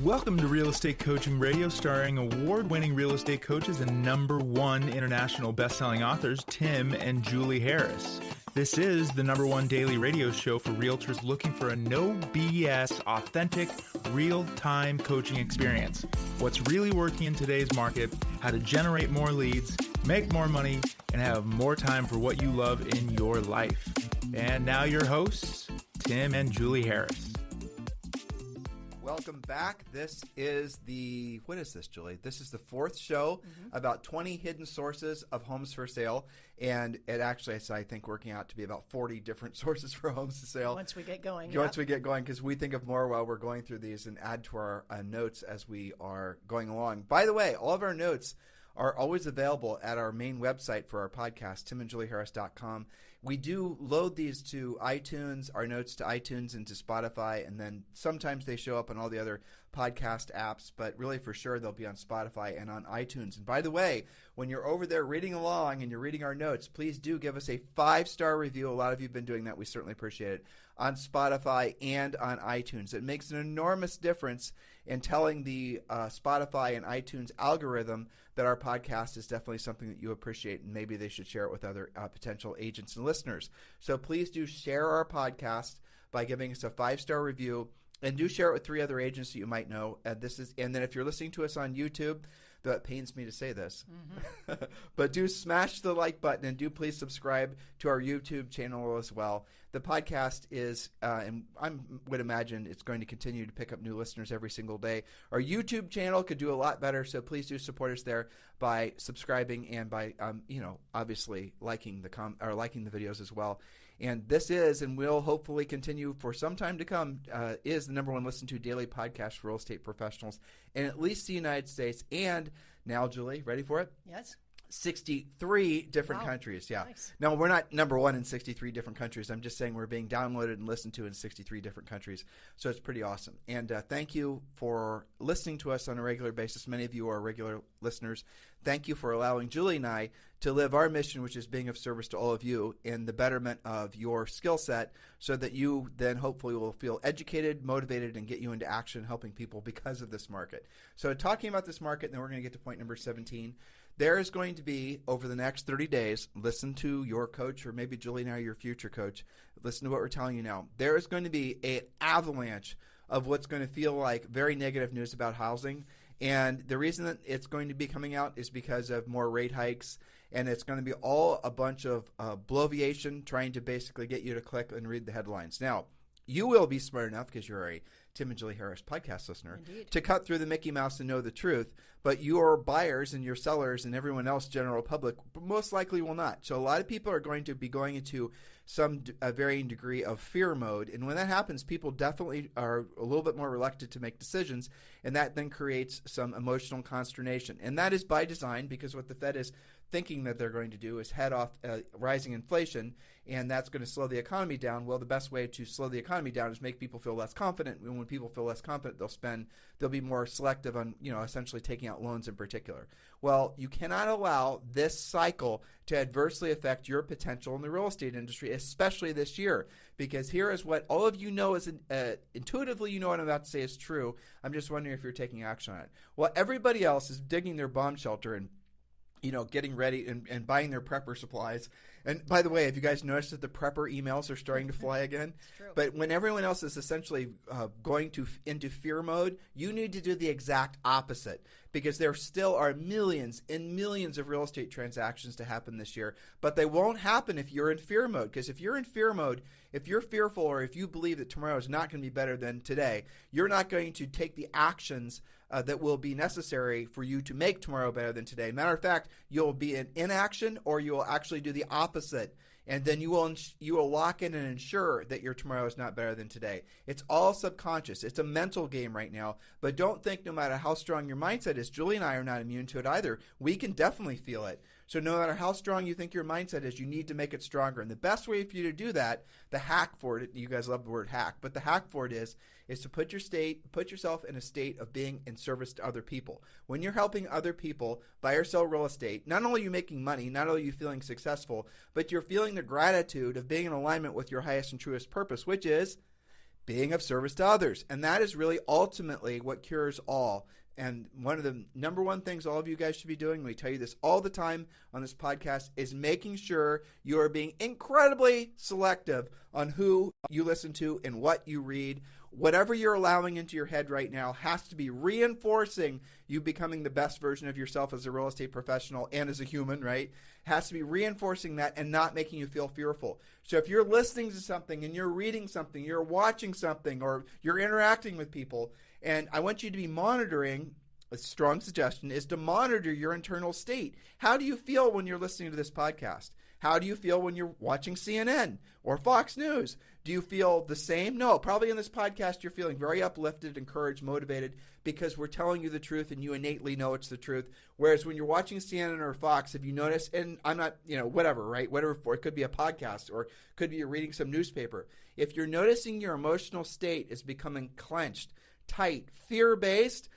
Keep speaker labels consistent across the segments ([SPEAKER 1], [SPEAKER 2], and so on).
[SPEAKER 1] Welcome to Real Estate Coaching Radio, starring award-winning real estate coaches and #1 international best-selling authors, Tim and Julie Harris. This is the #1 daily radio show for realtors looking for a no BS, authentic, real-time coaching experience. What's really working in today's market, how to generate more leads, make more money, and have more time for what you love in your life. And now your hosts, Tim and Julie Harris.
[SPEAKER 2] Welcome back. This is what is this, Julie? This is the fourth show about 20 hidden sources of homes for sale. And it actually is, I think, working out to be about 40 different sources for homes to sell.
[SPEAKER 3] Once we get going.
[SPEAKER 2] Once we get going, because we think of more while we're going through these and add to our notes as we are going along. By the way, all of our notes are always available at our main website for our podcast, timandjulieharris.com. We do load these to iTunes, our notes to iTunes and to Spotify, and then sometimes they show up on all the other podcast apps, but really for sure they'll be on Spotify and on iTunes. And by the way, when you're over there reading along and you're reading our notes, please do give us a 5-star review. A lot of you have been doing that. We certainly appreciate it. On Spotify and on iTunes. It makes an enormous difference in telling the Spotify and iTunes algorithm that our podcast is definitely something that you appreciate, and maybe they should share it with other potential agents and listeners. So please do share our podcast by giving us a 5-star review, and do share it with 3 other agents that you might know. And then if you're listening to us on YouTube, though it pains me to say this, but do smash the like button and do please subscribe to our YouTube channel as well. The podcast is, and I would imagine it's going to continue to pick up new listeners every single day. Our YouTube channel could do a lot better, so please do support us there by subscribing and by, obviously liking the videos as well. And this is, and will hopefully continue for some time to come, is the #1 listened to daily podcast for real estate professionals in at least the United States. And now, Julie, ready for it?
[SPEAKER 3] Yes.
[SPEAKER 2] 63 different countries. Yeah.
[SPEAKER 3] Nice.
[SPEAKER 2] No, we're not #1 in 63 different countries. I'm just saying we're being downloaded and listened to in 63 different countries. So it's pretty awesome. And thank you for listening to us on a regular basis. Many of you are regular listeners. Thank you for allowing Julie and I to live our mission, which is being of service to all of you in the betterment of your skill set, so that you then hopefully will feel educated, motivated, and get you into action helping people because of this market. So talking about this market, and then we're going to get to point number 17. There is going to be, over the next 30 days, listen to your coach, or maybe Julie and I, your future coach. Listen to what we're telling you now. There is going to be an avalanche of what's going to feel like very negative news about housing. And the reason that it's going to be coming out is because of more rate hikes. And it's going to be all a bunch of bloviation trying to basically get you to click and read the headlines. Now, you will be smart enough, because you're a Tim and Julie Harris podcast listener,
[SPEAKER 3] Indeed,
[SPEAKER 2] to cut through the Mickey Mouse and know the truth. But your buyers and your sellers and everyone else, general public, most likely will not. So a lot of people are going to be going into some varying degree of fear mode. And when that happens, people definitely are a little bit more reluctant to make decisions. And that then creates some emotional consternation. And that is by design, because what the Fed is thinking that they're going to do is head off rising inflation, and that's going to slow the economy down. Well, the best way to slow the economy down is make people feel less confident. And when people feel less confident, they'll be more selective on, essentially taking out loans in particular. Well, you cannot allow this cycle to adversely affect your potential in the real estate industry, especially this year, because here is what all of you know is intuitively, what I'm about to say is true. I'm just wondering if you're taking action on it. Well, everybody else is digging their bomb shelter and getting ready and buying their prepper supplies. And by the way, have you guys noticed that the prepper emails are starting to fly again?
[SPEAKER 3] It's true.
[SPEAKER 2] But when everyone else is essentially going into fear mode, you need to do the exact opposite, because there still are millions and millions of real estate transactions to happen this year. But they won't happen if you're in fear mode, because if you're in fear mode, if you're fearful, or if you believe that tomorrow is not going to be better than today, you're not going to take the actions that will be necessary for you to make tomorrow better than today. Matter of fact, you'll be in inaction, or you will actually do the opposite, and then you will lock in and ensure that your tomorrow is not better than today. It's all subconscious. It's a mental game right now, but don't think no matter how strong your mindset is. Julie and I are not immune to it either. We can definitely feel it. So no matter how strong you think your mindset is, you need to make it stronger. And the best way for you to do that, the hack for it, you guys love the word hack, but the hack for it is to put yourself in a state of being in service to other people. When you're helping other people buy or sell real estate, not only are you making money, not only are you feeling successful, but you're feeling the gratitude of being in alignment with your highest and truest purpose, which is being of service to others. And that is really ultimately what cures all. And one of the number one things all of you guys should be doing, we tell you this all the time on this podcast, is making sure you are being incredibly selective on who you listen to and what you read. Whatever you're allowing into your head right now has to be reinforcing you becoming the best version of yourself as a real estate professional and as a human, right? Has to be reinforcing that and not making you feel fearful. So if you're listening to something and you're reading something, you're watching something, or you're interacting with people, and I want you to be monitoring, a strong suggestion is to monitor your internal state. How do you feel when you're listening to this podcast? How do you feel when you're watching CNN or Fox News? Do you feel the same? No, probably in this podcast you're feeling very uplifted, encouraged, motivated, because we're telling you the truth and you innately know it's the truth. Whereas when you're watching CNN or Fox, if you notice, and I'm not, whatever, right? Whatever, for it could be a podcast or could be you're reading some newspaper. If you're noticing your emotional state is becoming clenched, tight, fear-based,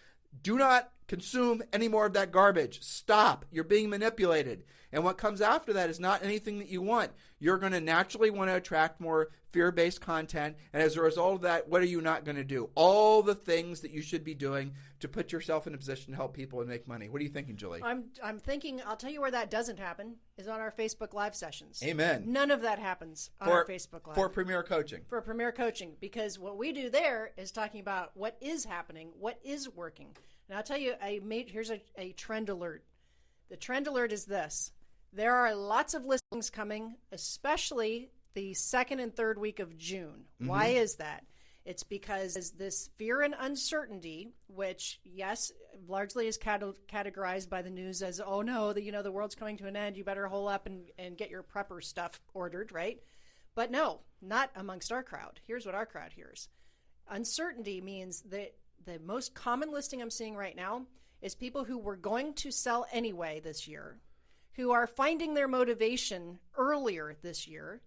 [SPEAKER 2] do not consume any more of that garbage. Stop. You're being manipulated. And what comes after that is not anything that you want. You're going to naturally want to attract more fear-based content. And as a result of that, what are you not going to do? All the things that you should be doing to put yourself in a position to help people and make money. What are you thinking, Julie?
[SPEAKER 3] I'm thinking, I'll tell you where that doesn't happen, is on our Facebook Live sessions.
[SPEAKER 2] Amen.
[SPEAKER 3] None of that happens on our Facebook Live.
[SPEAKER 2] For Premier Coaching.
[SPEAKER 3] For Premier Coaching. Because what we do there is talking about what is happening, what is working. And I'll tell you, here's a trend alert. The trend alert is this. There are lots of listings coming, especially the second and third week of June. Mm-hmm. Why is that? It's because this fear and uncertainty, which, yes, largely is categorized by the news as, oh, no, the world's coming to an end. You better hole up and get your prepper stuff ordered, right? But no, not amongst our crowd. Here's what our crowd hears. Uncertainty means that the most common listing I'm seeing right now is people who were going to sell anyway this year, who are finding their motivation earlier this year.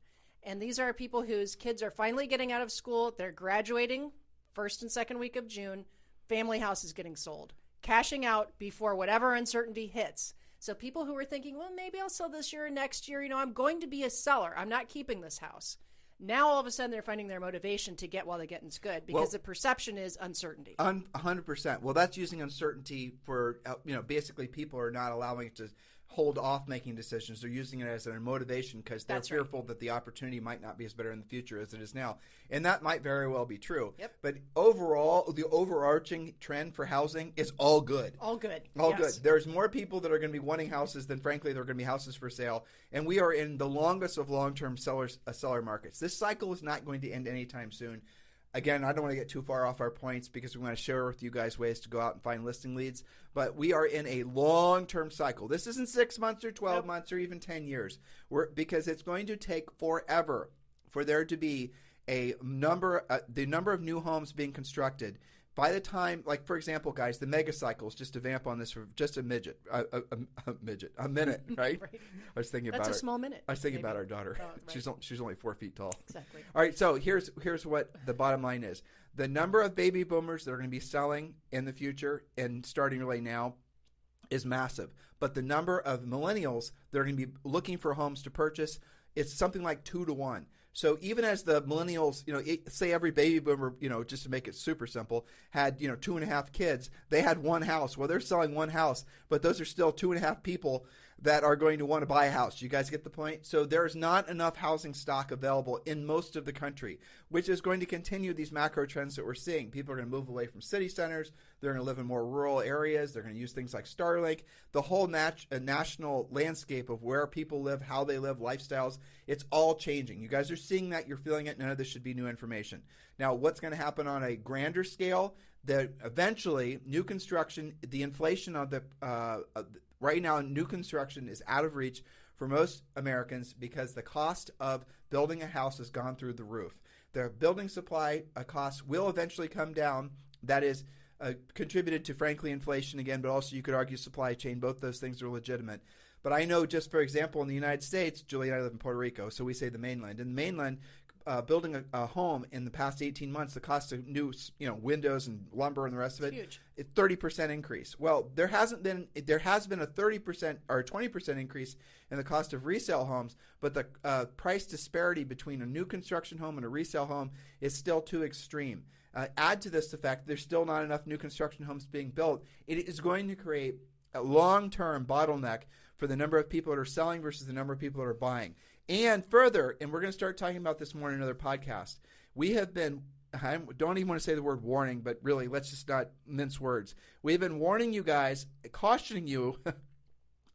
[SPEAKER 3] And these are people whose kids are finally getting out of school. They're graduating first and second week of June. Family house is getting sold, cashing out before whatever uncertainty hits. So people who are thinking, well, maybe I'll sell this year or next year. I'm going to be a seller. I'm not keeping this house. Now, all of a sudden, they're finding their motivation to get while the getting's good because the perception is uncertainty.
[SPEAKER 2] 100%. Well, that's using uncertainty for, basically people are not allowing it to hold off making decisions. They're using it as a motivation because they're fearful that the opportunity might not be as better in the future as it is now. And that might very well be true. Yep. But overall, the overarching trend for housing is all good.
[SPEAKER 3] All good.
[SPEAKER 2] All good. There's more people that are going to be wanting houses than, frankly, there are going to be houses for sale. And we are in the longest of long-term seller markets. This cycle is not going to end anytime soon. Again, I don't want to get too far off our points because we want to share with you guys ways to go out and find listing leads. But we are in a long-term cycle. This isn't 6 months or 12 months or even 10 years. Because it's going to take forever for there to be the number of new homes being constructed. By the time, like for example, guys, the mega cycles, just to vamp on this for just a minute, right?
[SPEAKER 3] Right.
[SPEAKER 2] I was thinking
[SPEAKER 3] That's a small minute.
[SPEAKER 2] I was thinking about our daughter. Oh, right. She's only 4 feet tall.
[SPEAKER 3] Exactly.
[SPEAKER 2] All right, so here's what the bottom line is. The number of baby boomers that are going to be selling in the future and starting really now is massive. But the number of millennials that are going to be looking for homes to purchase, it's something like 2 to 1. So even as the millennials, say every baby boomer, just to make it super simple, had, 2.5 kids, they had one house. Well, they're selling one house, but those are still 2.5 people that are going to want to buy a house. You guys get the point? So there's not enough housing stock available in most of the country, which is going to continue these macro trends that we're seeing. People are going to move away from city centers. They're going to live in more rural areas. They're going to use things like Starlink. The whole national landscape of where people live, how they live, lifestyles, it's all changing. You guys are seeing that. You're feeling it. None of this should be new information. Now, what's going to happen on a grander scale? That eventually, new construction, the inflation of right now, new construction is out of reach for most Americans because the cost of building a house has gone through the roof. The building supply costs will eventually come down. That is contributed to, frankly, inflation again, but also you could argue supply chain. Both those things are legitimate. But I know just, for example, in the United States, Julie and I live in Puerto Rico, so we say the mainland. In the mainland, building a home in the past 18 months, the cost of new windows and lumber and the rest of it,
[SPEAKER 3] huge.
[SPEAKER 2] It's 30% increase. Well, there has been a 30% or 20% increase in the cost of resale homes, but the price disparity between a new construction home and a resale home is still too extreme. Add to this the fact there's still not enough new construction homes being built. It is going to create a long-term bottleneck for the number of people that are selling versus the number of people that are buying. And further, and we're going to start talking about this more in another podcast, we have been, I don't even want to say the word warning, but really, let's just not mince words. We've been warning you guys, cautioning you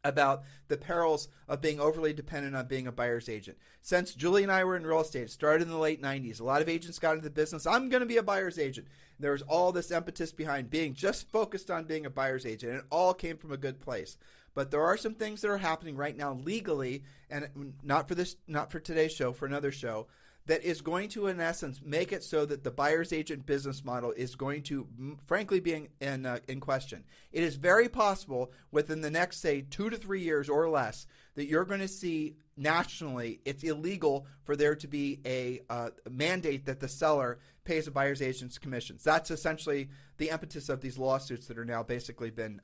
[SPEAKER 2] about the perils of being overly dependent on being a buyer's agent. Since Julie and I were in real estate, it started in the late 90s. A lot of agents got into the business. I'm going to be a buyer's agent. There was all this impetus behind being just focused on being a buyer's agent, and it all came from a good place. But there are some things that are happening right now legally, and not for today's show, for another show, that is going to, in essence, make it so that the buyer's agent business model is going to, frankly, be in question. It is very possible within the next, say, 2 to 3 years or less that you're going to see nationally it's illegal for there to be a mandate that the seller pays a buyer's agent's commissions. That's essentially the impetus of these lawsuits that are now basically been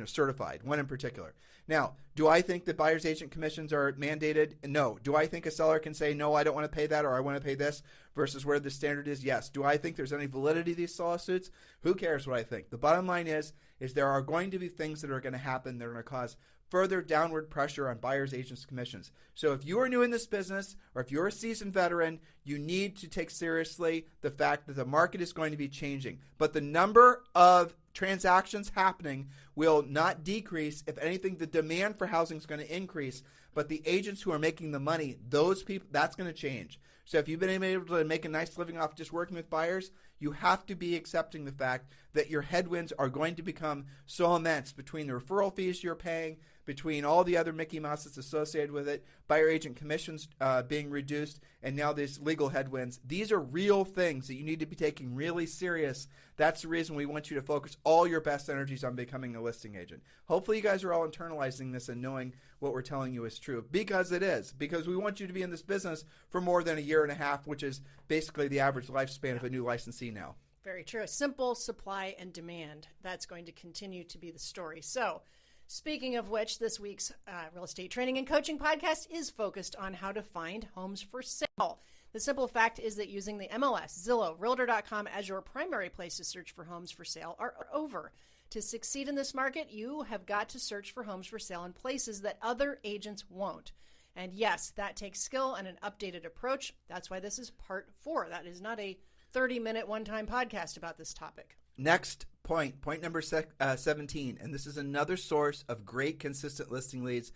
[SPEAKER 2] certified, one in particular. Now, do I think that buyer's agent commissions are mandated? No. Do I think a seller can say, no, I don't want to pay that, or I want to pay this versus where the standard is? Yes. Do I think there's any validity to these lawsuits? Who cares what I think? The bottom line is there are going to be things that are going to happen that are going to cause further downward pressure on buyer's agents' commissions. So if you are new in this business, or if you're a seasoned veteran, you need to take seriously the fact that the market is going to be changing. But the number of transactions happening will not decrease. If anything, the demand for housing is going to increase. But the agents who are making the money, those people, that's going to change. So if you've been able to make a nice living off just working with buyers, you have to be accepting the fact that your headwinds are going to become so immense between the referral fees you're paying, between all the other Mickey Mouse that's associated with it, buyer agent commissions being reduced, and now these legal headwinds. These are real things that you need to be taking really serious. That's the reason we want you to focus all your best energies on becoming a listing agent. Hopefully you guys are all internalizing this and knowing what we're telling you is true, because it is. Because we want you to be in this business for more than a year and a half, which is basically the average lifespan of a new licensee now.
[SPEAKER 3] Very true. Simple supply and demand. That's going to continue to be the story. So, speaking of which, this week's real estate training and coaching podcast is focused on how to find homes for sale. The simple fact is that using the MLS, Zillow, Realtor.com as your primary place to search for homes for sale are over. To succeed in this market, you have got to search for homes for sale in places that other agents won't. And yes, that takes skill and an updated approach. That's why this is part 4. That is not a 30-minute one-time podcast about this topic.
[SPEAKER 2] Next point number 17, and this is another source of great consistent listing leads.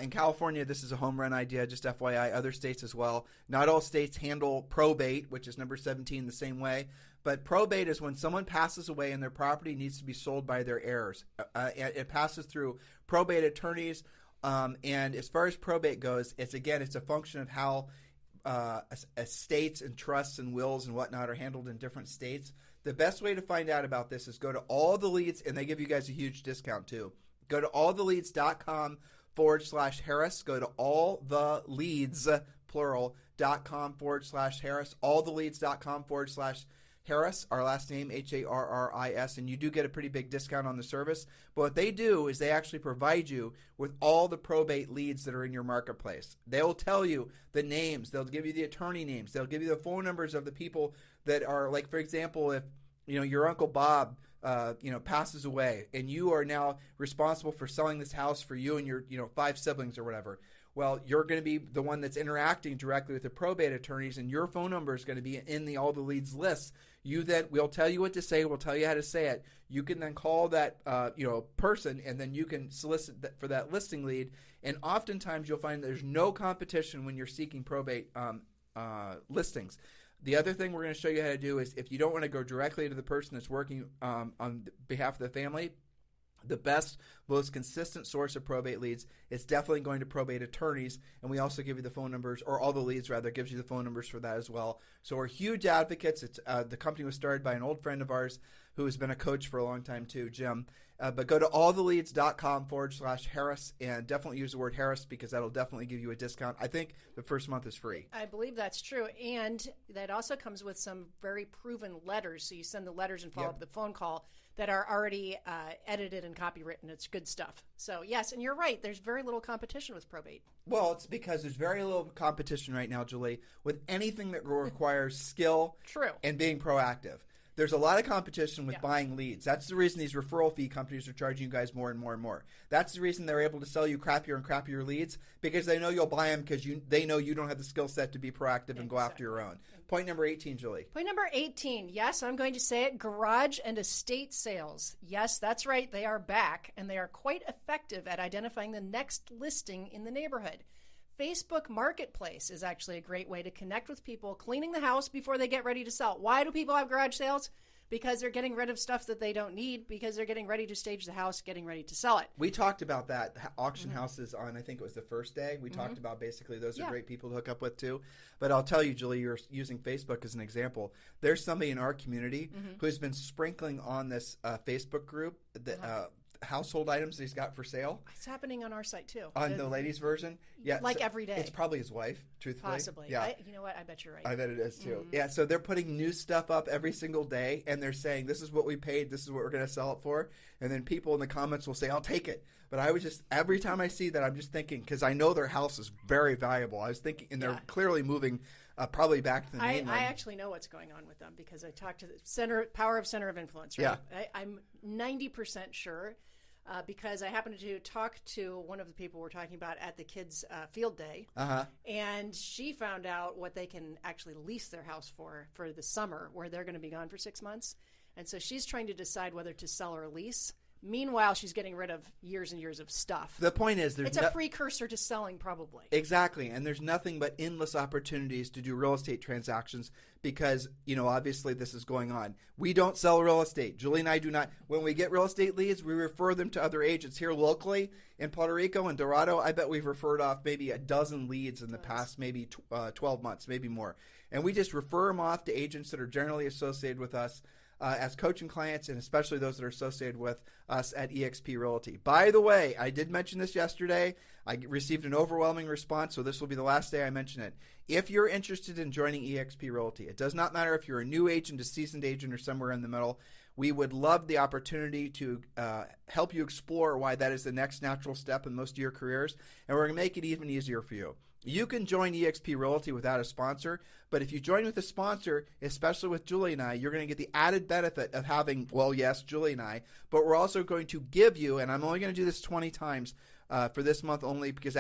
[SPEAKER 2] In California, this is a home run idea, just FYI, other states as well. Not all states handle probate, which is number 17, the same way. But probate is when someone passes away and their property needs to be sold by their heirs. It passes through probate attorneys. And as far as probate goes, it's a function of how estates and trusts and wills and whatnot are handled in different states. The best way to find out about this is go to All the Leads, and they give you guys a huge discount too. Go to alltheleads.com/Harris. Go to alltheleads, plural.com/Harris. Alltheleads.com/Harris, our last name, Harris, and you do get a pretty big discount on the service. But what they do is they actually provide you with all the probate leads that are in your marketplace. They'll tell you the names. They'll give you the attorney names. They'll give you the phone numbers of the people that are, like, for example, if your Uncle Bob passes away and you are now responsible for selling this house for you and your 5 siblings or whatever. Well, you're going to be the one that's interacting directly with the probate attorneys, and your phone number is going to be in the All the Leads list. We'll tell you what to say. We'll tell you how to say it. You can then call that person, and then you can solicit for that listing lead. And oftentimes you'll find there's no competition when you're seeking probate listings. The other thing we're going to show you how to do is, if you don't want to go directly to the person that's working on behalf of the family, the best, most consistent source of probate leads is definitely going to probate attorneys, and we also give you the phone numbers, or All the Leads rather gives you the phone numbers for that as well. So we're huge advocates. The company was started by an old friend of ours who has been a coach for a long time too, Jim. But go to alltheleads.com/Harris and definitely use the word Harris because that'll definitely give you a discount. I think the first month is free.
[SPEAKER 3] I believe that's true. And that also comes with some very proven letters. So you send the letters and follow up the phone call that are already edited and copywritten. It's good stuff. So, yes, and you're right. There's very little competition with probate.
[SPEAKER 2] Well, it's because there's very little competition right now, Julie, with anything that requires skill and being proactive. There's a lot of competition with buying leads. That's the reason these referral fee companies are charging you guys more and more and more. That's the reason they're able to sell you crappier and crappier leads because they know you'll buy them because they know you don't have the skill set to be proactive and go after your own. Point number 18, Julie.
[SPEAKER 3] Point number 18. Yes, I'm going to say it. Garage and estate sales. Yes, that's right. They are back, and they are quite effective at identifying the next listing in the neighborhood. Facebook Marketplace is actually a great way to connect with people cleaning the house before they get ready to sell. Why do people have garage sales? Because they're getting rid of stuff that they don't need because they're getting ready to stage the house, getting ready to sell it.
[SPEAKER 2] We talked about that, auction houses on, I think it was the first day. We talked about basically those are great people to hook up with too. But I'll tell you, Julie, you're using Facebook as an example. There's somebody in our community who's been sprinkling on this Facebook group that household items that he's got for sale.
[SPEAKER 3] It's happening on our site too.
[SPEAKER 2] On the ladies' version? Yeah.
[SPEAKER 3] Like every day.
[SPEAKER 2] It's probably his wife, truthfully.
[SPEAKER 3] Possibly.
[SPEAKER 2] Yeah.
[SPEAKER 3] You know what? I bet you're right.
[SPEAKER 2] I bet it is too. Yeah, so they're putting new stuff up every single day and they're saying, this is what we paid, this is what we're going to sell it for. And then people in the comments will say, I'll take it. But I was just, every time I see that, I'm just thinking, because I know their house is very valuable. I was thinking, and they're clearly moving probably back to the mainland.
[SPEAKER 3] I actually know what's going on with them because I talked to the power of center of influence, right?
[SPEAKER 2] Yeah.
[SPEAKER 3] I'm 90% sure. Because I happened to talk to one of the people we're talking about at the kids' field day, and she found out what they can actually lease their house for the summer, where they're going to be gone for 6 months. And so she's trying to decide whether to sell or lease. Meanwhile, she's getting rid of years and years of stuff.
[SPEAKER 2] The point is,
[SPEAKER 3] it's a precursor to selling, probably.
[SPEAKER 2] Exactly, and there's nothing but endless opportunities to do real estate transactions because, obviously this is going on. We don't sell real estate. Julie and I do not. When we get real estate leads, we refer them to other agents here locally in Puerto Rico and Dorado. I bet we've referred off maybe a dozen leads in the past maybe 12 months, maybe more. And we just refer them off to agents that are generally associated with us as coaching clients, and especially those that are associated with us at eXp Realty. By the way, I did mention this yesterday. I received an overwhelming response, so this will be the last day I mention it. If you're interested in joining eXp Realty, it does not matter if you're a new agent, a seasoned agent, or somewhere in the middle. We would love the opportunity to help you explore why that is the next natural step in most of your careers, and we're going to make it even easier for you. You can join eXp Realty without a sponsor, but if you join with a sponsor, especially with Julie and I, you're going to get the added benefit of having, well, yes, Julie and I, but we're also going to give you, and I'm only going to do this 20 times for this month only because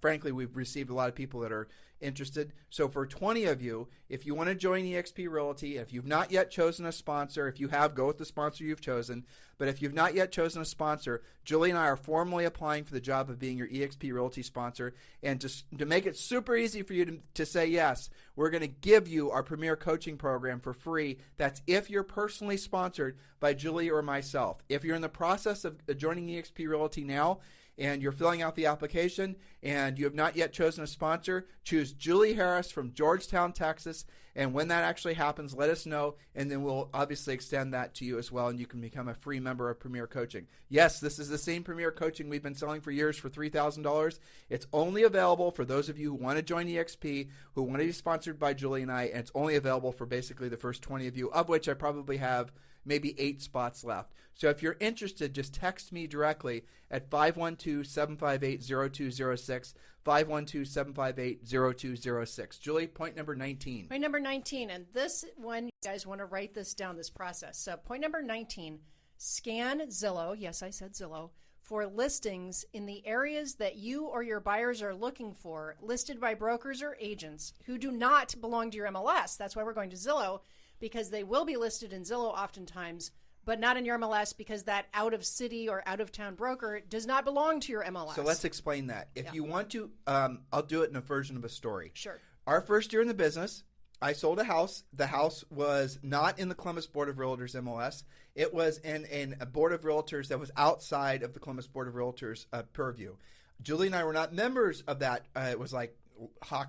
[SPEAKER 2] frankly, we've received a lot of people that are interested. So for 20 of you, if you want to join eXp Realty, if you've not yet chosen a sponsor, if you have, go with the sponsor you've chosen. But if you've not yet chosen a sponsor, Julie and I are formally applying for the job of being your eXp Realty sponsor. And to make it super easy for you to say yes, we're going to give you our premier coaching program for free. That's if you're personally sponsored by Julie or myself. If you're in the process of joining eXp Realty now, and you're filling out the application and you have not yet chosen a sponsor, choose Julie Harris from Georgetown, Texas. And when that actually happens, let us know, and then we'll obviously extend that to you as well, and you can become a free member of Premier Coaching. Yes, this is the same Premier Coaching we've been selling for years for $3,000. It's only available for those of you who want to join eXp, who want to be sponsored by Julie and I, and it's only available for basically the first 20 of you, of which I probably have maybe 8 spots left. So if you're interested, just text me directly at 512-758-0206, 512-758-0206. Julie, point number 19.
[SPEAKER 3] Point number 19, and this one, you guys want to write this down, this process. So point number 19, scan Zillow, yes, I said Zillow, for listings in the areas that you or your buyers are looking for, listed by brokers or agents who do not belong to your MLS. That's why we're going to Zillow, because they will be listed in Zillow oftentimes, but not in your MLS because that out-of-city or out-of-town broker does not belong to your MLS.
[SPEAKER 2] So let's explain that. If you want to, I'll do it in a version of a story.
[SPEAKER 3] Sure.
[SPEAKER 2] Our first year in the business, I sold a house. The house was not in the Columbus Board of Realtors MLS. It was in a Board of Realtors that was outside of the Columbus Board of Realtors purview. Julie and I were not members of that. It was like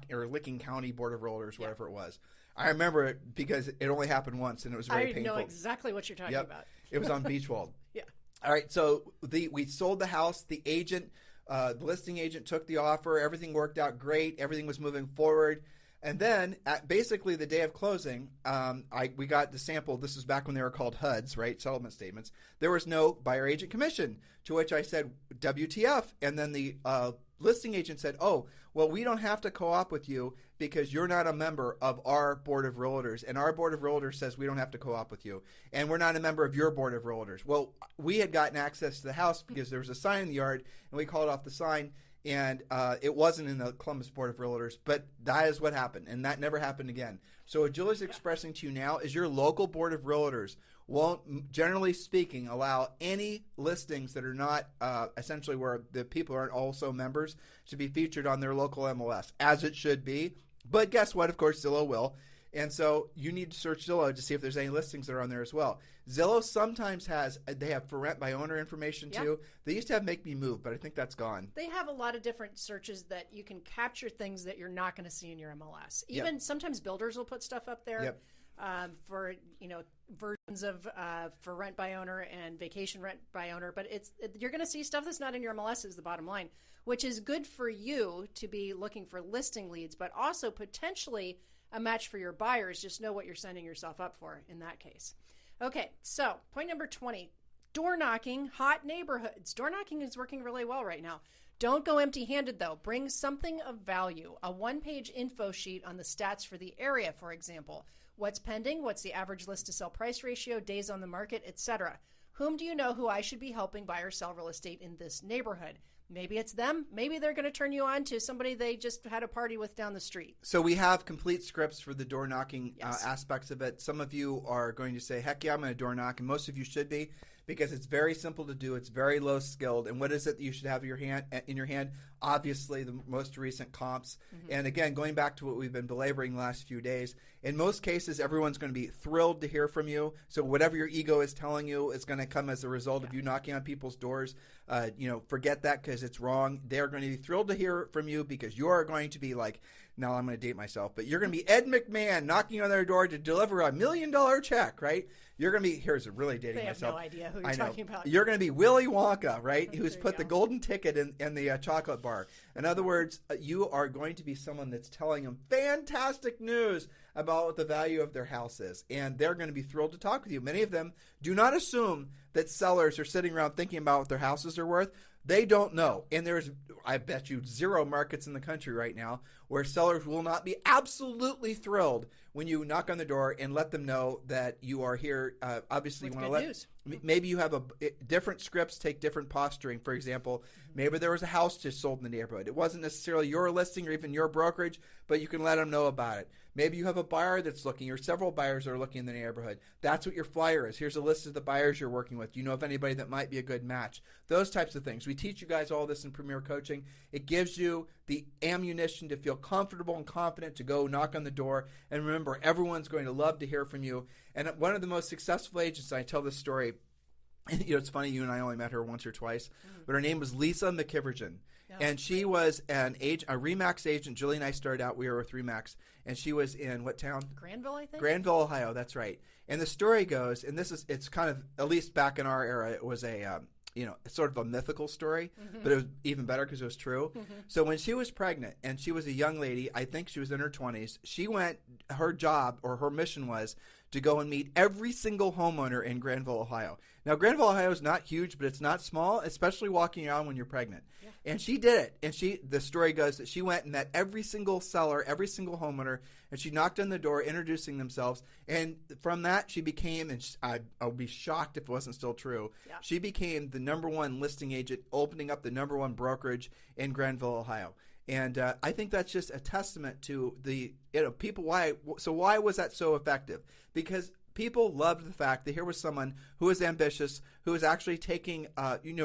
[SPEAKER 2] Licking County Board of Realtors, whatever it was. I remember it because it only happened once, and it was very
[SPEAKER 3] I
[SPEAKER 2] painful.
[SPEAKER 3] know exactly what you're talking about.
[SPEAKER 2] It was on Beachwold.
[SPEAKER 3] Yeah.
[SPEAKER 2] All right, so we sold the house. The agent, the listing agent, took the offer. Everything worked out great. Everything was moving forward. And then, at basically the day of closing, we got the sample. This was back when they were called HUDs, right? Settlement statements. There was no buyer agent commission, to which I said, WTF? And then the listing agent said, oh, well, we don't have to co-op with you because you're not a member of our board of realtors. And our board of realtors says we don't have to co-op with you. And we're not a member of your board of realtors. Well, we had gotten access to the house because there was a sign in the yard, and we called off the sign. And it wasn't in the Columbus Board of Realtors, but that is what happened, and that never happened again. So what Julie's expressing to you now is your local Board of Realtors won't, generally speaking, allow any listings that are not essentially where the people aren't also members to be featured on their local MLS, as it should be. But guess what? Of course, Zillow will. And so you need to search Zillow to see if there's any listings that are on there as well. Zillow sometimes they have for rent by owner information too. They used to have Make Me Move, but I think that's gone.
[SPEAKER 3] They have a lot of different searches that you can capture things that you're not going to see in your MLS. Even sometimes builders will put stuff up there for versions of for rent by owner and vacation rent by owner. But you're going to see stuff that's not in your MLS is the bottom line, which is good for you to be looking for listing leads, but also potentially a match for your buyers. Just know what you're signing yourself up for in that case. Okay, so point number 20, door knocking, hot neighborhoods. Door knocking is working really well right now. Don't go empty-handed, though. Bring something of value. A one-page info sheet on the stats for the area, for example. What's pending? What's the average list-to-sell price ratio, days on the market, etc. Whom do you know who I should be helping buy or sell real estate in this neighborhood? Maybe it's them. Maybe they're going to turn you on to somebody they just had a party with down the street.
[SPEAKER 2] So we have complete scripts for the door knocking aspects of it. Some of you are going to say, heck yeah, I'm going to door knock. And most of you should be, because it's very simple to do. It's very low skilled. And what is it that you should have in your hand? Obviously, the most recent comps. Mm-hmm. And again, going back to what we've been belaboring the last few days, in most cases, everyone's going to be thrilled to hear from you. So whatever your ego is telling you is going to come as a result of you knocking on people's doors. Forget that because it's wrong. They're going to be thrilled to hear from you because you are going to be like, now I'm going to date myself, but you're going to be Ed McMahon knocking on their door to deliver $1 million check, right? You're going to be, here's really dating myself.
[SPEAKER 3] They have no idea who you're talking about.
[SPEAKER 2] You're going to be Willy Wonka, right? Who's put the golden ticket in the chocolate bar. In other words, you are going to be someone that's telling them fantastic news about what the value of their house is. And they're going to be thrilled to talk with you. Many of them do not assume that sellers are sitting around thinking about what their houses are worth. They don't know. And there's, I bet you, 0 markets in the country right now where sellers will not be absolutely thrilled when you knock on the door and let them know that you are here. Obviously,
[SPEAKER 3] with
[SPEAKER 2] you want to
[SPEAKER 3] news.
[SPEAKER 2] Maybe you have different scripts take different posturing. For example, maybe there was a house just sold in the neighborhood. It wasn't necessarily your listing or even your brokerage, but you can let them know about it. Maybe you have a buyer that's looking, or several buyers are looking in the neighborhood. That's what your flyer is. Here's a list of the buyers you're working with. Do you know of anybody that might be a good match? Those types of things. We teach you guys all this in Premier Coaching. It gives you the ammunition to feel comfortable and confident to go knock on the door. And remember, everyone's going to love to hear from you. And one of the most successful agents, I tell this story, and it's funny, you and I only met her once or twice, but her name was Lisa McKivergen. And she was a RE/MAX agent. Julie and I started out, we were with RE/MAX, and she was in what town?
[SPEAKER 3] Granville, I think?
[SPEAKER 2] Granville, Ohio, that's right. And the story goes, and it's kind of, at least back in our era, it was a, sort of a mythical story, but it was even better because it was true. So when she was pregnant, and she was a young lady, I think she was in her 20s, her job or her mission was to go and meet every single homeowner in Granville, Ohio. Now, Granville, Ohio is not huge, but it's not small, especially walking around when you're pregnant. Yeah. And she did it. And the story goes that she went and met every single seller, every single homeowner, and she knocked on the door, introducing themselves. And from that, she became, and I would be shocked if it wasn't still true, she became the #1 listing agent, opening up the #1 brokerage in Granville, Ohio. And I think that's just a testament to the people. Why was that so effective? Because people loved the fact that here was someone who was ambitious, who was actually taking,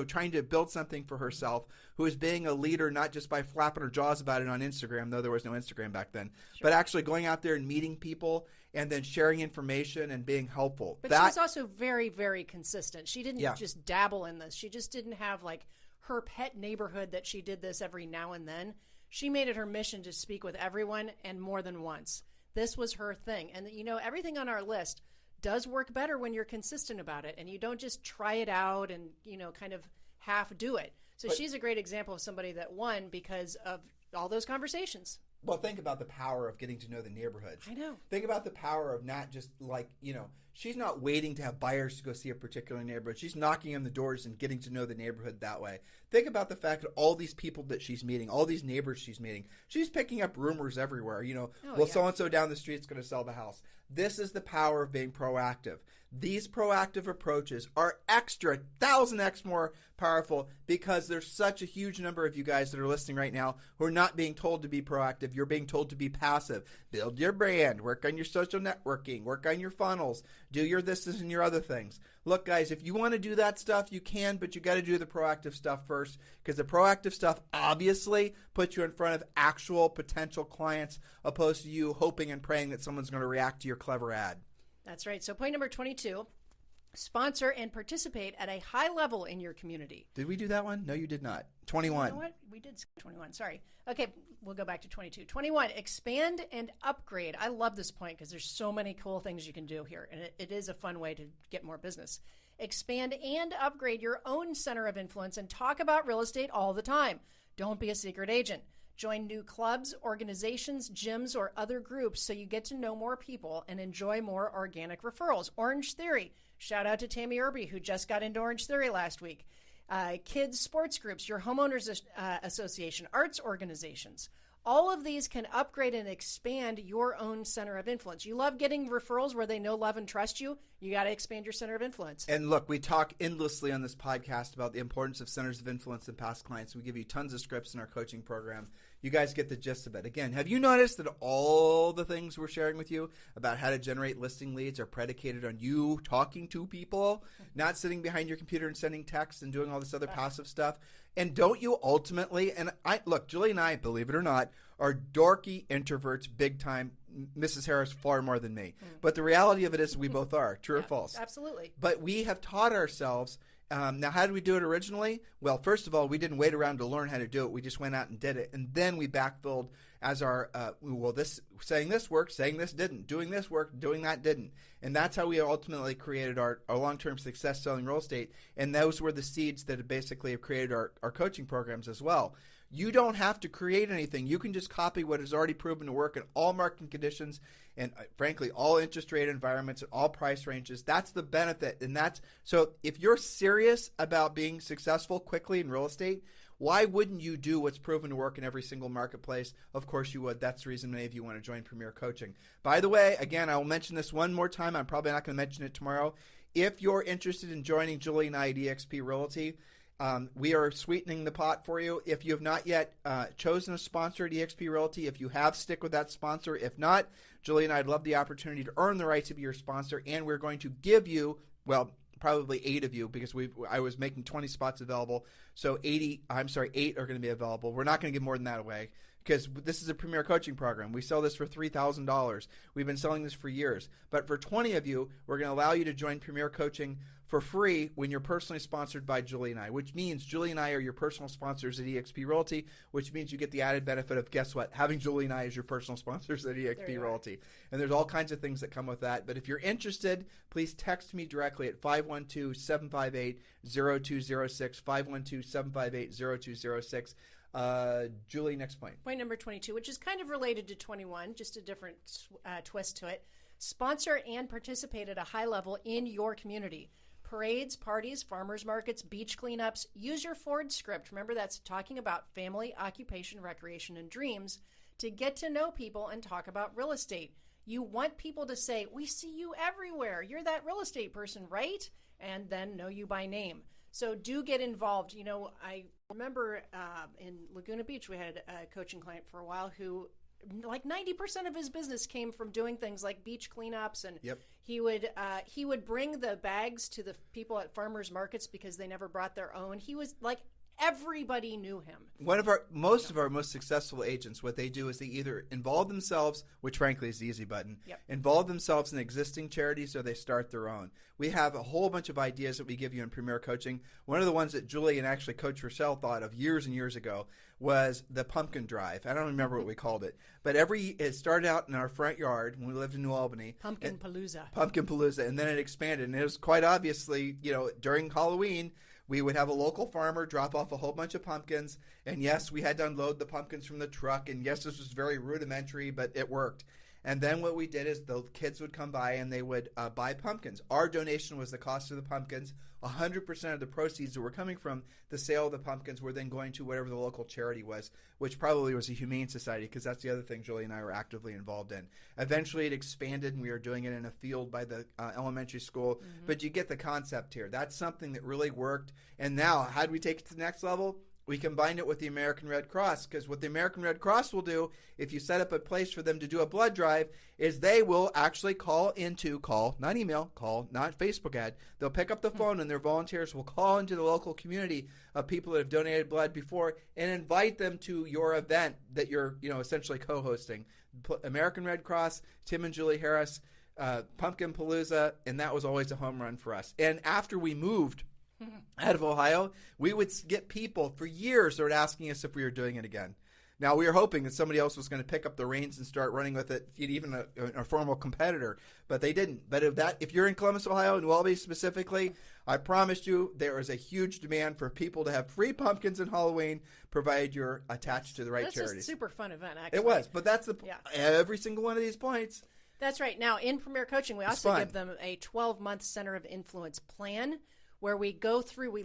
[SPEAKER 2] trying to build something for herself, who was being a leader not just by flapping her jaws about it on Instagram, though there was no Instagram back then, but actually going out there and meeting people and then sharing information and being helpful.
[SPEAKER 3] But she was also very, very consistent. She didn't just dabble in this. She just didn't have like her pet neighborhood that she did this every now and then. She made it her mission to speak with everyone and more than once. This was her thing. And, everything on our list does work better when you're consistent about it, and you don't just try it out and, kind of half do it. So she's a great example of somebody that won because of all those conversations.
[SPEAKER 2] Well, think about the power of getting to know the neighborhoods.
[SPEAKER 3] I know.
[SPEAKER 2] Think about the power of not just she's not waiting to have buyers to go see a particular neighborhood. She's knocking on the doors and getting to know the neighborhood that way. Think about the fact that all these people that she's meeting, all these neighbors she's meeting, she's picking up rumors everywhere. So-and-so down the street's going to sell the house. This is the power of being proactive. These proactive approaches are 1,000x more powerful because there's such a huge number of you guys that are listening right now who are not being told to be proactive. You're being told to be passive. Build your brand, work on your social networking, work on your funnels, do your this and your other things. Look, guys, if you want to do that stuff, you can, but you got to do the proactive stuff first, because the proactive stuff obviously puts you in front of actual potential clients opposed to you hoping and praying that someone's going to react to your clever ad.
[SPEAKER 3] That's right. So point number 22, sponsor and participate at a high level in your community.
[SPEAKER 2] Did we do that one? No, you did not. 21.
[SPEAKER 3] You know what? We did 21. Sorry. Okay, we'll go back to 22. 21, expand and upgrade. I love this point because there's so many cool things you can do here, and it is a fun way to get more business. Expand and upgrade your own center of influence and talk about real estate all the time. Don't be a secret agent. Join new clubs, organizations, gyms, or other groups so you get to know more people and enjoy more organic referrals. Orange Theory. Shout out to Tammy Irby, who just got into Orange Theory last week. Kids sports groups, your homeowners association, arts organizations. All of these can upgrade and expand your own center of influence. You love getting referrals where they know, love, and trust you. You got to expand your center of influence.
[SPEAKER 2] And look, we talk endlessly on this podcast about the importance of centers of influence in past clients. We give you tons of scripts in our coaching program. You guys get the gist of it. Again, have you noticed that all the things we're sharing with you about how to generate listing leads are predicated on you talking to people, not sitting behind your computer and sending texts and doing all this other passive stuff? And don't you ultimately, look, Julie and I, believe it or not, are dorky introverts big time. Mrs. Harris far more than me. But the reality of it is we both are. True or false?
[SPEAKER 3] Absolutely.
[SPEAKER 2] But we have taught ourselves. Now, how did we do it originally? Well, first of all, we didn't wait around to learn how to do it. We just went out and did it. And then we backfilled as our, saying this worked, saying this didn't, doing this worked, doing that didn't. And that's how we ultimately created our long-term success selling real estate. And those were the seeds that basically have created our coaching programs as well. You don't have to create anything. You can just copy what is already proven to work in all market conditions and, frankly, all interest rate environments and all price ranges. That's the benefit. And so if you're serious about being successful quickly in real estate, why wouldn't you do what's proven to work in every single marketplace? Of course you would. That's the reason many of you want to join Premier Coaching. By the way, again, I will mention this one more time. I'm probably not going to mention it tomorrow. If you're interested in joining Julie and I at eXp Realty, we are sweetening the pot for you. If you have not yet chosen a sponsor at eXp Realty, if you have, stick with that sponsor. If not, Julie and I'd love the opportunity to earn the right to be your sponsor, and we're going to give you, probably 8 of you, because I was making 20 spots available, so 8 are going to be available. We're not going to give more than that away, because this is a Premier Coaching program. We sell this for $3,000. We've been selling this for years. But for 20 of you, we're going to allow you to join Premier Coaching for free when you're personally sponsored by Julie and I, which means Julie and I are your personal sponsors at eXp Realty, which means you get the added benefit of, guess what, having Julie and I as your personal sponsors at eXp Realty. And there's all kinds of things that come with that. But if you're interested, please text me directly at 512-758-0206, 512-758-0206. Julie, next point.
[SPEAKER 3] Point number 22, which is kind of related to 21, just a different twist to it. Sponsor and participate at a high level in your community. Parades, parties, farmers markets, beach cleanups. Use your Ford script. Remember, that's talking about family, occupation, recreation, and dreams to get to know people and talk about real estate. You want people to say, we see you everywhere. You're that real estate person, right? And then know you by name. So do get involved. You know, I remember in Laguna Beach, we had a coaching client for a while who, like 90% of his business came from doing things like beach cleanups, and he would bring the bags to the people at farmers markets because they never brought their own. He was like Everybody knew him.
[SPEAKER 2] Most of our most successful agents, what they do is they either involve themselves, which frankly is the easy button, involve themselves in existing charities, or they start their own. We have a whole bunch of ideas that we give you in Premier Coaching. One of the ones that Julie and actually Coach Rochelle thought of years and years ago was the pumpkin drive. I don't remember what we called it, but it started out in our front yard when we lived in New Albany.
[SPEAKER 3] Pumpkin Palooza,
[SPEAKER 2] and then it expanded, and it was quite obviously, during Halloween, we would have a local farmer drop off a whole bunch of pumpkins, and yes, we had to unload the pumpkins from the truck, and yes, this was very rudimentary, but it worked. And then what we did is the kids would come by and they would buy pumpkins. Our donation was the cost of the pumpkins. 100% of the proceeds that were coming from the sale of the pumpkins were then going to whatever the local charity was, which probably was a humane society, because that's the other thing Julie and I were actively involved in. Eventually it expanded, and we were doing it in a field by the elementary school. But you get the concept here. That's something that really worked. And now, how do we take it to the next level? We combined it with the American Red Cross, because what the American Red Cross will do, if you set up a place for them to do a blood drive, is they will actually call, not email, not Facebook ad. They'll pick up the phone, and their volunteers will call into the local community of people that have donated blood before and invite them to your event that you're, essentially co-hosting. American Red Cross, Tim and Julie Harris, Pumpkin Palooza, and that was always a home run for us. And after we moved out of Ohio, we would get people for years that were asking us if we were doing it again. Now, we were hoping that somebody else was going to pick up the reins and start running with it, even a formal competitor, but they didn't. But if you're in Columbus, Ohio, and Welby specifically, I promised you there is a huge demand for people to have free pumpkins in Halloween, provided you're attached to the right charities.
[SPEAKER 3] That's a super fun event, actually.
[SPEAKER 2] It was, but that's every single one of these points.
[SPEAKER 3] That's right. Now, in Premier Coaching, we also give them a 12-month Center of Influence plan, where we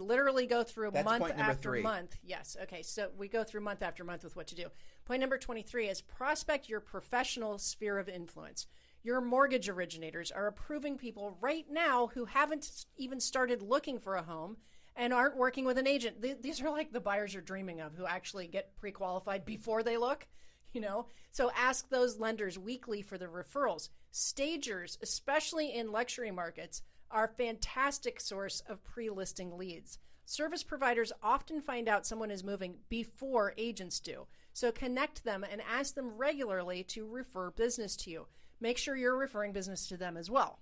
[SPEAKER 3] literally go through month after month. Yes. Okay. So we go through month after month with what to do. Point number 23 is prospect your professional sphere of influence. Your mortgage originators are approving people right now who haven't even started looking for a home and aren't working with an agent. These are like the buyers you're dreaming of, who actually get pre-qualified before they look. So ask those lenders weekly for the referrals. Stagers, especially in luxury markets, are a fantastic source of pre-listing leads. Service providers often find out someone is moving before agents do. So connect them and ask them regularly to refer business to you. Make sure you're referring business to them as well.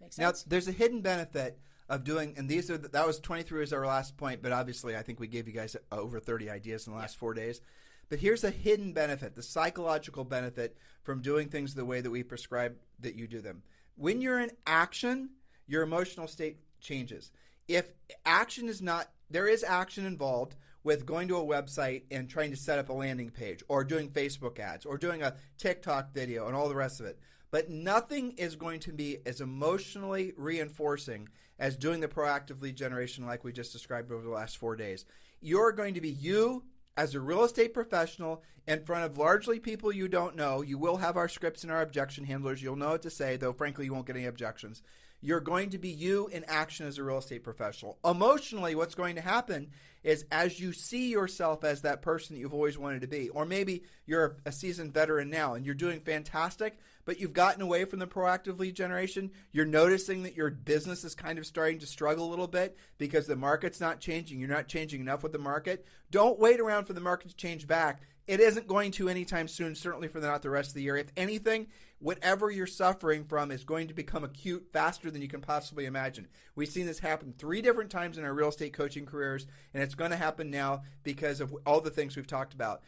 [SPEAKER 3] Make sense?
[SPEAKER 2] Now, there's a hidden benefit of doing, and that was 23 as our last point, but obviously I think we gave you guys over 30 ideas in the last 4 days. But here's a hidden benefit, the psychological benefit from doing things the way that we prescribe that you do them. When you're in action, your emotional state changes. If action is not, there is action involved with going to a website and trying to set up a landing page, or doing Facebook ads, or doing a TikTok video, and all the rest of it. But nothing is going to be as emotionally reinforcing as doing the proactive lead generation like we just described over the last 4 days. You're going to be you as a real estate professional in front of largely people you don't know. You will have our scripts and our objection handlers. You'll know what to say, though frankly you won't get any objections. You're going to be you in action as a real estate professional. Emotionally, what's going to happen is, as you see yourself as that person that you've always wanted to be, or maybe you're a seasoned veteran now and you're doing fantastic, but you've gotten away from the proactive lead generation, you're noticing that your business is kind of starting to struggle a little bit because the market's not changing. You're not changing enough with the market. Don't wait around for the market to change back. It isn't going to anytime soon, certainly for not the rest of the year. If anything, whatever you're suffering from is going to become acute faster than you can possibly imagine. We've seen this happen 3 different times in our real estate coaching careers, and it's going to happen now because of all the things we've talked about.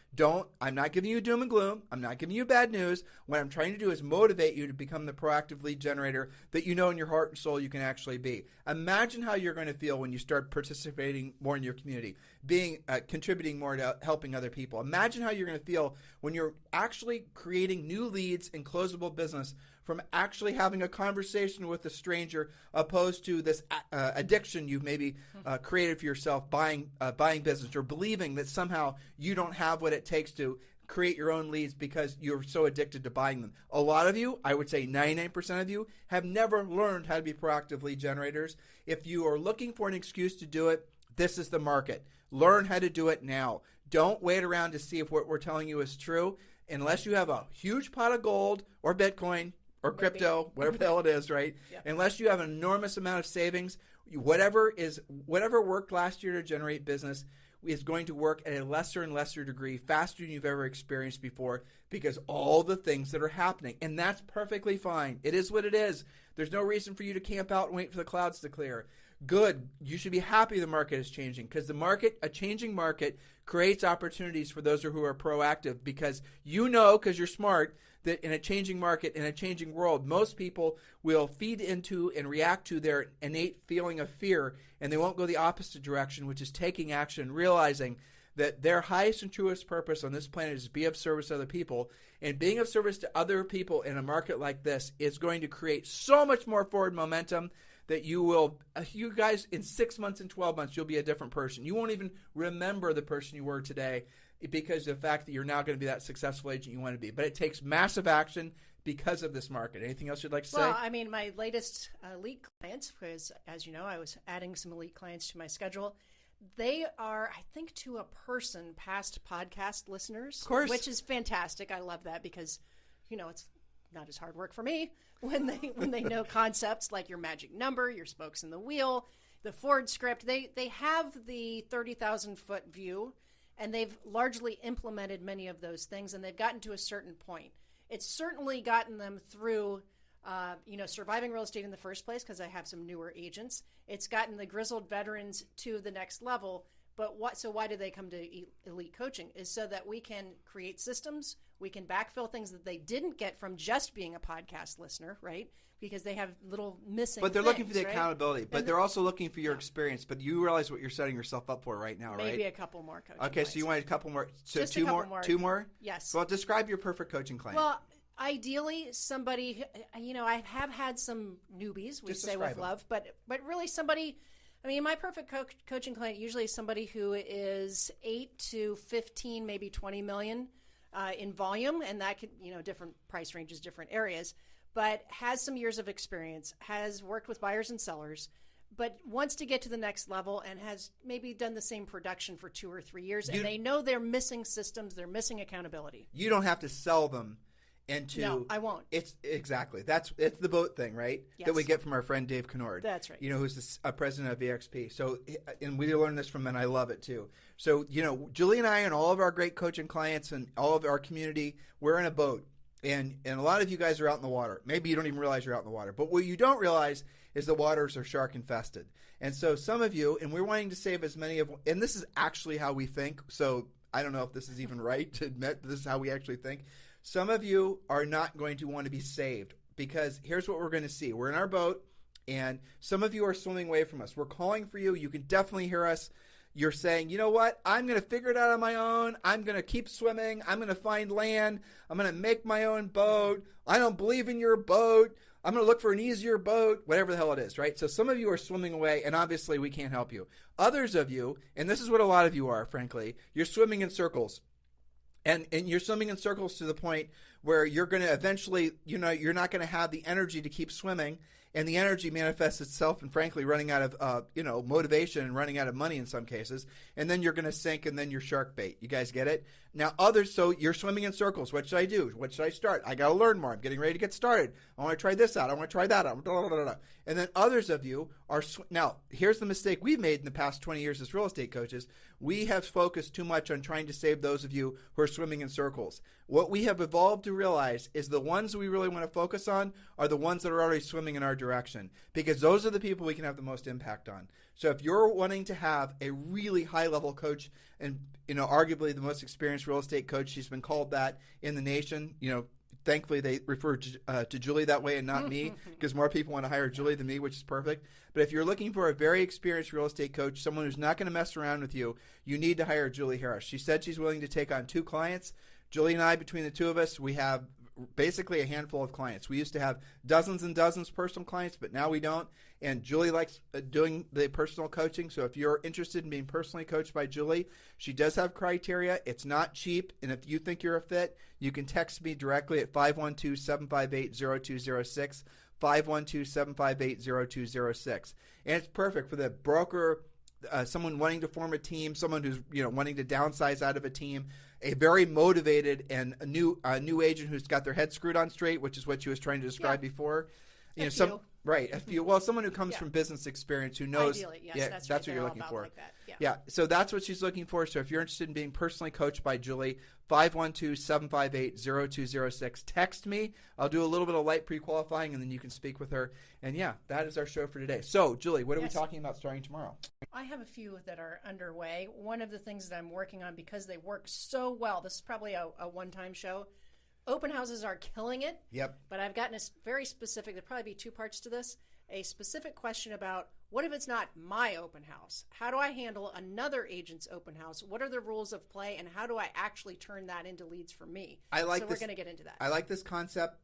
[SPEAKER 2] I'm not giving you doom and gloom. I'm not giving you bad news. What I'm trying to do is motivate you to become the proactive lead generator that you know in your heart and soul you can actually be. Imagine how you're going to feel when you start participating more in your community, contributing more to helping other people. Imagine how you're going to feel when you're actually creating new leads and closable business from actually having a conversation with a stranger, opposed to this addiction you've maybe created for yourself, buying business, or believing that somehow you don't have what it takes to create your own leads because you're so addicted to buying them. A lot of you, I would say 99% of you, have never learned how to be proactive lead generators. If you are looking for an excuse to do it, this is the market. Learn how to do it now. Don't wait around to see if what we're telling you is true. Unless you have a huge pot of gold or Bitcoin or crypto, whatever the hell it is, right? Yeah. Unless you have an enormous amount of savings, whatever worked last year to generate business, is going to work at a lesser and lesser degree, faster than you've ever experienced before, because all the things that are happening. And that's perfectly fine. It is what it is. There's no reason for you to camp out and wait for the clouds to clear. Good. You should be happy the market is changing, because a changing market creates opportunities for those who are proactive, because because you're smart, that in a changing market, in a changing world, most people will feed into and react to their innate feeling of fear, and they won't go the opposite direction, which is taking action, realizing that their highest and truest purpose on this planet is to be of service to other people. And being of service to other people in a market like this is going to create so much more forward momentum that you guys, in 6 months and 12 months, you'll be a different person. You won't even remember the person you were today, because of the fact that you're now going to be that successful agent you want to be. But it takes massive action because of this market. Anything else you'd like to say?
[SPEAKER 3] Well, I mean, my latest elite clients, because as you know, I was adding some elite clients to my schedule. They are, I think, to a person, past podcast listeners,
[SPEAKER 2] of course,
[SPEAKER 3] which is fantastic. I love that, because, it's not as hard work for me when they know concepts like your magic number, your spokes in the wheel, the Ford script. They have the 30,000 foot view, and they've largely implemented many of those things, and they've gotten to a certain point. It's certainly gotten them through, surviving real estate in the first place, because I have some newer agents. It's gotten the grizzled veterans to the next level. But why do they come to elite coaching? Is so that we can create systems, we can backfill things that they didn't get from just being a podcast listener, right? Because they have little missing
[SPEAKER 2] But they're looking for the
[SPEAKER 3] right?
[SPEAKER 2] accountability. But they're also looking for your experience. But you realize what you're setting yourself up for right now, right?
[SPEAKER 3] Maybe a couple more coaching
[SPEAKER 2] Okay,
[SPEAKER 3] clients.
[SPEAKER 2] so you wanted a couple more. So
[SPEAKER 3] Just
[SPEAKER 2] two
[SPEAKER 3] a couple
[SPEAKER 2] more? 2 more?
[SPEAKER 3] Yes.
[SPEAKER 2] Well, describe your perfect coaching client.
[SPEAKER 3] Well, ideally, somebody, I have had some newbies, we
[SPEAKER 2] Just
[SPEAKER 3] say
[SPEAKER 2] describe
[SPEAKER 3] with
[SPEAKER 2] them.
[SPEAKER 3] love, but really somebody, my perfect coaching client usually is somebody who is 8 to 15, maybe 20 million in volume, and that could, different price ranges, different areas, but has some years of experience, has worked with buyers and sellers, but wants to get to the next level and has maybe done the same production for 2 or 3 years, and they know they're missing systems, they're missing accountability.
[SPEAKER 2] You don't have to sell them into.
[SPEAKER 3] No, I won't.
[SPEAKER 2] It's exactly. It's the boat thing, right?
[SPEAKER 3] Yes.
[SPEAKER 2] That we get from our friend Dave Kennard.
[SPEAKER 3] That's right.
[SPEAKER 2] Who's the president of EXP. So, and we learned this from him, and I love it too. So, Julie and I and all of our great coaching clients and all of our community, we're in a boat. And a lot of you guys are out in the water. Maybe you don't even realize you're out in the water. But what you don't realize is the waters are shark infested. And so some of you, and we're wanting to save as many of, and this is actually how we think. So I don't know if this is even right to admit this is how we actually think. Some of you are not going to want to be saved, because here's what we're going to see. We're in our boat, and some of you are swimming away from us. We're calling for you. You can definitely hear us. You're saying, you know what? I'm going to figure it out on my own. I'm going to keep swimming. I'm going to find land. I'm going to make my own boat. I don't believe in your boat. I'm going to look for an easier boat, whatever the hell it is, right? So some of you are swimming away, and obviously we can't help you. Others of you, and this is what a lot of you are, frankly, you're swimming in circles. And you're swimming in circles to the point where you're going to eventually, you're not going to have the energy to keep swimming. And the energy manifests itself in, frankly, running out of, motivation and running out of money in some cases. And then you're going to sink, and then you're shark bait. You guys get it? Now, others, so you're swimming in circles. What should I do? What should I start? I got to learn more. I'm getting ready to get started. I want to try this out. I want to try that out. And then others of you are, now, here's the mistake we've made in the past 20 years as real estate coaches. We have focused too much on trying to save those of you who are swimming in circles. What we have evolved to realize is the ones we really want to focus on are the ones that are already swimming in our direction, because those are the people we can have the most impact on. So if you're wanting to have a really high-level coach, and arguably the most experienced real estate coach, she's been called that in the nation. Thankfully they refer to Julie that way and not me, because more people want to hire Julie than me, which is perfect. But if you're looking for a very experienced real estate coach, someone who's not going to mess around with you, you need to hire Julie Harris. She said she's willing to take on 2 clients. Julie and I, between the two of us, we have basically a handful of clients. We used to have dozens and dozens of personal clients, but now we don't. And Julie likes doing the personal coaching. So if you're interested in being personally coached by Julie, she does have criteria. It's not cheap. And if you think you're a fit, you can text me directly at 512-758-0206, 512-758-0206. And it's perfect for the broker, someone wanting to form a team, someone who's wanting to downsize out of a team, a very motivated and a new agent who's got their head screwed on straight, which is what you was trying to describe before. Right. Someone who comes from business experience who knows.
[SPEAKER 3] Ideally, yes,
[SPEAKER 2] yeah,
[SPEAKER 3] that's
[SPEAKER 2] what
[SPEAKER 3] right.
[SPEAKER 2] you're
[SPEAKER 3] They're
[SPEAKER 2] looking
[SPEAKER 3] all
[SPEAKER 2] for.
[SPEAKER 3] about like that. Yeah.
[SPEAKER 2] Yeah. So that's what she's looking for. So if you're interested in being personally coached by Julie, 512-758-0206. Text me. I'll do a little bit of light pre-qualifying, and then you can speak with her. And yeah, that is our show for today. So, Julie, what are we talking about starting tomorrow?
[SPEAKER 3] I have a few that are underway. One of the things that I'm working on, because they work so well, this is probably a one-time show. Open houses are killing it.
[SPEAKER 2] Yep.
[SPEAKER 3] But I've gotten a very specific, there'll probably be two parts to this, a specific question about what if it's not my open house? How do I handle another agent's open house? What are the rules of play, and how do I actually turn that into leads for me?
[SPEAKER 2] So
[SPEAKER 3] we're going to get into that.
[SPEAKER 2] I like this concept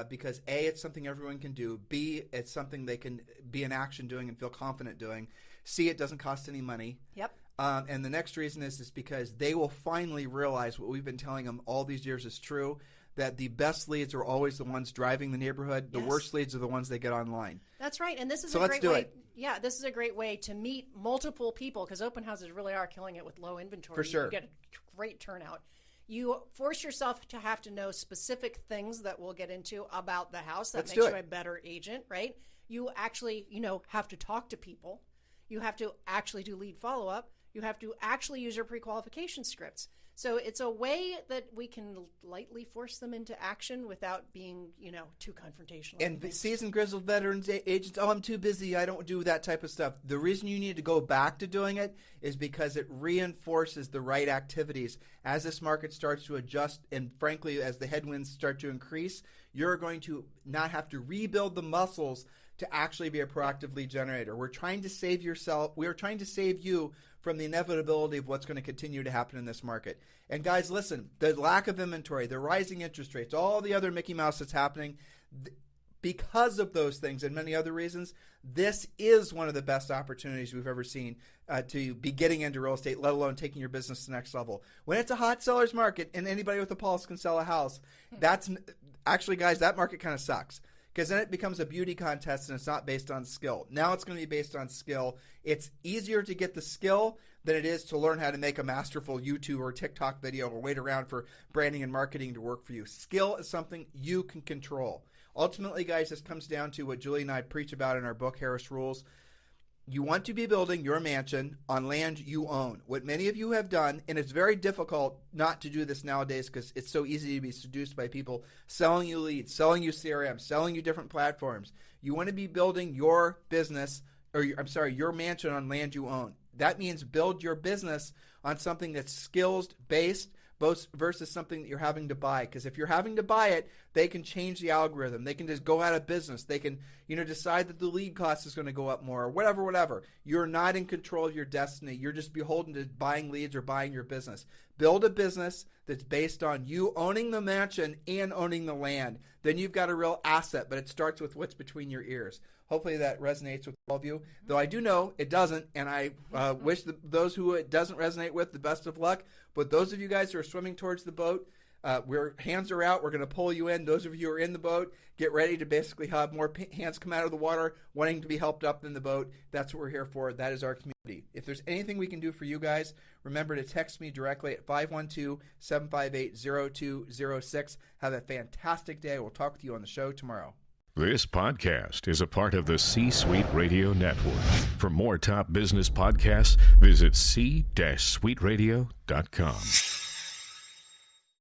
[SPEAKER 2] because A, it's something everyone can do. B, it's something they can be in action doing and feel confident doing. C, it doesn't cost any money.
[SPEAKER 3] Yep.
[SPEAKER 2] And the next reason is because they will finally realize what we've been telling them all these years is true, that the best leads are always the ones driving the neighborhood. The worst leads are the ones they get online.
[SPEAKER 3] That's right. And this is
[SPEAKER 2] So
[SPEAKER 3] a
[SPEAKER 2] let's
[SPEAKER 3] great
[SPEAKER 2] do
[SPEAKER 3] way.
[SPEAKER 2] it.
[SPEAKER 3] Yeah, this is a great way to meet multiple people, because open houses really are killing it with low inventory.
[SPEAKER 2] For sure.
[SPEAKER 3] You get a great turnout. You force yourself to have to know specific things that we'll get into about the house. That
[SPEAKER 2] Let's
[SPEAKER 3] makes
[SPEAKER 2] do
[SPEAKER 3] you
[SPEAKER 2] it.
[SPEAKER 3] a better agent, right? You actually, have to talk to people. You have to actually do lead follow-up. You have to actually use your pre-qualification scripts. So it's a way that we can lightly force them into action without being, too confrontational.
[SPEAKER 2] And seasoned, grizzled veterans, agents, I'm too busy. I don't do that type of stuff. The reason you need to go back to doing it is because it reinforces the right activities. As this market starts to adjust, and frankly, as the headwinds start to increase, you're going to not have to rebuild the muscles to actually be a proactive lead generator. We're trying to save yourself. We are trying to save you from the inevitability of what's going to continue to happen in this market. And guys, listen, the lack of inventory, the rising interest rates, all the other Mickey Mouse that's happening, because of those things and many other reasons, this is one of the best opportunities we've ever seen to be getting into real estate, let alone taking your business to the next level. When it's a hot seller's market and anybody with a pulse can sell a house, that's actually, guys, that market kind of sucks. Because then it becomes a beauty contest and it's not based on skill. Now it's going to be based on skill. It's easier to get the skill than it is to learn how to make a masterful YouTube or TikTok video or wait around for branding and marketing to work for you. Skill is something you can control. Ultimately, guys, this comes down to what Julie and I preach about in our book, Harris Rules. You want to be building your mansion on land you own. What many of you have done, and it's very difficult not to do this nowadays because it's so easy to be seduced by people selling you leads, selling you CRM, selling you different platforms. You want to be building your business, your mansion on land you own. That means build your business on something that's skills-based versus something that you're having to buy. Because if you're having to buy it, they can change the algorithm. They can just go out of business. They can, decide that the lead cost is going to go up more or whatever. You're not in control of your destiny. You're just beholden to buying leads or buying your business. Build a business that's based on you owning the mansion and owning the land. Then you've got a real asset, but it starts with what's between your ears. Hopefully that resonates with all of you, though I do know it doesn't, and I wish those who it doesn't resonate with the best of luck. But those of you guys who are swimming towards the boat, hands are out. We're going to pull you in. Those of you who are in the boat, get ready to basically have more hands come out of the water wanting to be helped up in the boat. That's what we're here for. That is our community. If there's anything we can do for you guys, remember to text me directly at 512-758-0206. Have a fantastic day. We'll talk with you on the show tomorrow.
[SPEAKER 4] This podcast is a part of the C-Suite Radio Network. For more top business podcasts, visit c-suiteradio.com.